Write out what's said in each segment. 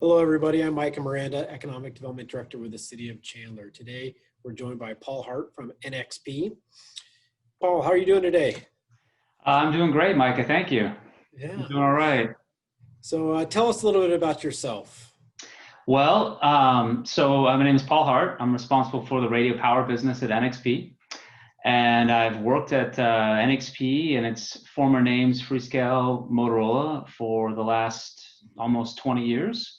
Hello, everybody. I'm Micah Miranda, Economic Development Director with the City of Chandler. Today, we're joined by Paul Hart from NXP. Paul, how are you doing today? I'm doing great, Micah. Thank you. I'm Yeah. doing all right. So tell us a little bit about yourself. Well, my name is Paul Hart. I'm responsible for the radio power business at NXP. And I've worked at NXP and its former names, Freescale Motorola, for the last almost 20 years.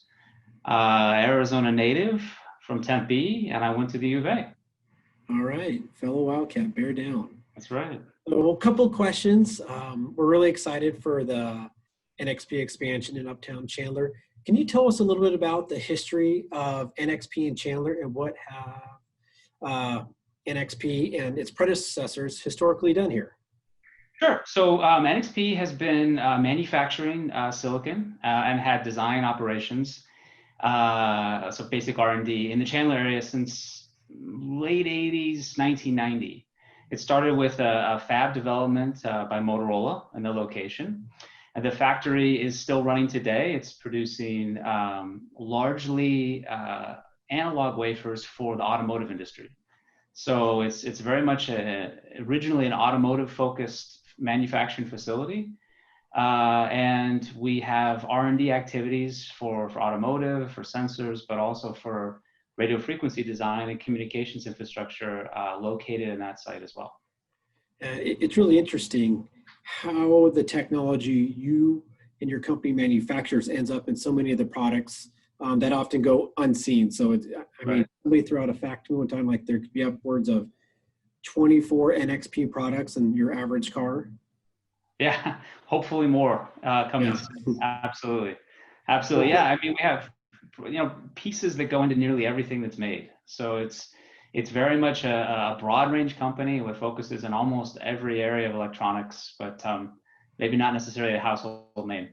Arizona native from Tempe, and I went to the U of A. All right, fellow Wildcat, bear down. That's right. So a couple of questions. We're really excited for the NXP expansion in Uptown Chandler. Can you tell us a little bit about the history of NXP in Chandler and what have NXP and its predecessors historically done here? Sure. So NXP has been manufacturing silicon and had design operations, so basic R&D in the Chandler area since late 80s, 1990. It started with a fab development by Motorola in the location. And the factory is still running today. It's producing largely analog wafers for the automotive industry. So it's very much originally an automotive-focused manufacturing facility. And we have R&D activities for automotive, for sensors, but also for radio frequency design and communications infrastructure located in that site as well. It's really interesting how the technology you and your company manufactures ends up in so many of the products that often go unseen. So I mean, somebody threw out a fact one time, like there could be upwards of 24 NXP products in your average car. Yeah, hopefully more coming soon. Absolutely. Absolutely. Yeah, I mean, we have, pieces that go into nearly everything that's made. So it's very much a broad range company with focuses in almost every area of electronics, but maybe not necessarily a household name.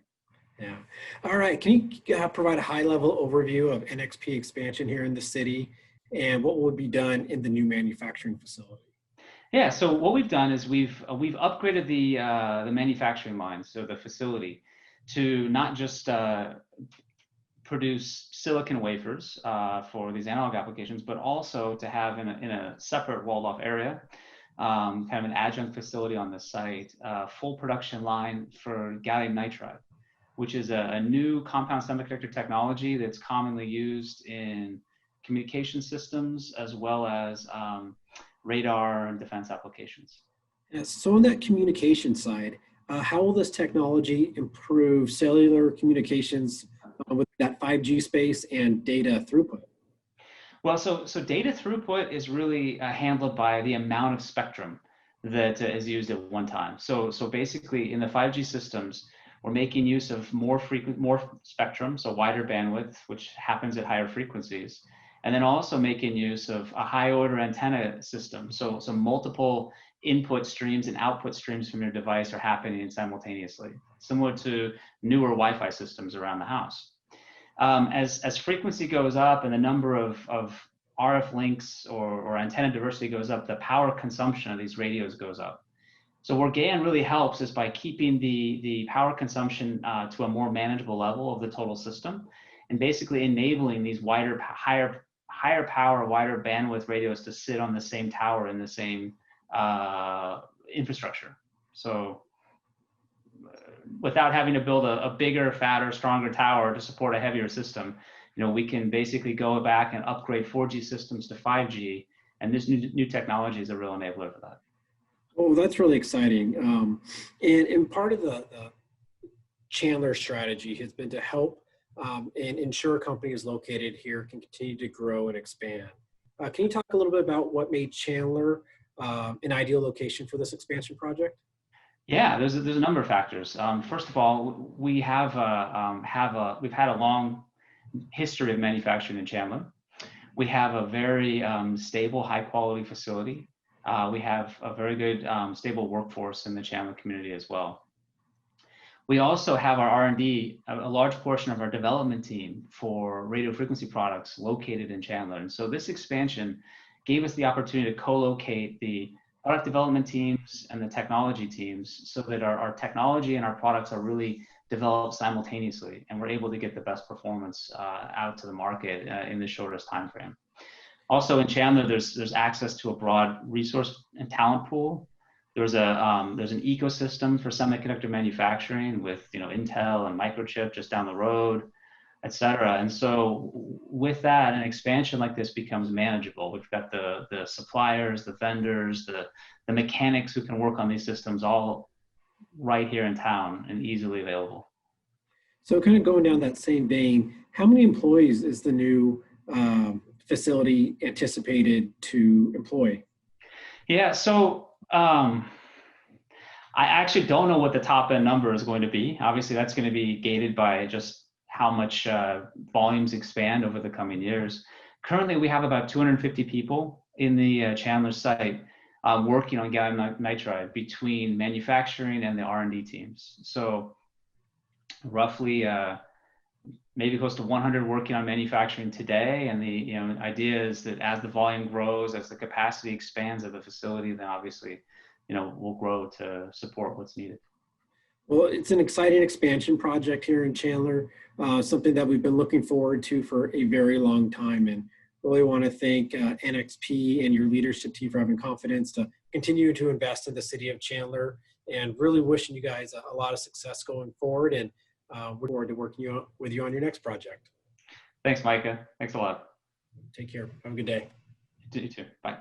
Yeah. All right. Can you provide a high level overview of NXP expansion here in the city and what would be done in the new manufacturing facility? Yeah, so what we've done is we've upgraded the manufacturing line, so the facility, to not just produce silicon wafers for these analog applications, but also to have in a separate walled-off area, kind of an adjunct facility on the site, full production line for gallium nitride, which is a new compound semiconductor technology that's commonly used in communication systems as well as radar and defense applications. Yes. So on that communication side, how will this technology improve cellular communications with that 5G space and data throughput? Well, so data throughput is really handled by the amount of spectrum that is used at one time. So basically in the 5G systems, we're making use of more spectrum, so wider bandwidth, which happens at higher frequencies. And then also making use of a high order antenna system. So multiple input streams and output streams from your device are happening simultaneously, similar to newer Wi-Fi systems around the house. As frequency goes up and the number of RF links or antenna diversity goes up, the power consumption of these radios goes up. So where GaN really helps is by keeping the power consumption to a more manageable level of the total system, and basically enabling these higher power, wider bandwidth radios to sit on the same tower in the same infrastructure. So without having to build a bigger, fatter, stronger tower to support a heavier system, we can basically go back and upgrade 4G systems to 5G, and this new technology is a real enabler for that. Oh, that's really exciting. And part of the Chandler strategy has been to help and ensure companies located here can continue to grow and expand. Can you talk a little bit about what made Chandler an ideal location for this expansion project? Yeah, there's a number of factors. First of all, we've had a long history of manufacturing in Chandler. We have a very stable, high quality facility. We have a very good, stable workforce in the Chandler community as well. We also have our R&D, a large portion of our development team for radio frequency products located in Chandler. And so this expansion gave us the opportunity to co-locate the product development teams and the technology teams so that our technology and our products are really developed simultaneously, and we're able to get the best performance out to the market in the shortest time frame. Also in Chandler, there's access to a broad resource and talent pool. There's an ecosystem for semiconductor manufacturing with Intel and Microchip just down the road, et cetera. And so with that, an expansion like this becomes manageable. We've got the suppliers, the vendors, the mechanics who can work on these systems all right here in town and easily available. So kind of going down that same vein, how many employees is the new facility anticipated to employ? Yeah, so I actually don't know what the top end number is going to be. Obviously, that's going to be gated by just how much volumes expand over the coming years. Currently, we have about 250 people in the Chandler site working on gallium nitride between manufacturing and the R&D teams. So roughly maybe close to 100 working on manufacturing today. And the idea is that as the volume grows, as the capacity expands of the facility, then obviously we'll grow to support what's needed. Well, it's an exciting expansion project here in Chandler, something that we've been looking forward to for a very long time, and really want to thank NXP and your leadership team for having confidence to continue to invest in the city of Chandler, and really wishing you guys a lot of success going forward, and we're forward to working with you on your next project. Thanks, Micah. Thanks a lot. Take care. Have a good day. You too. Bye.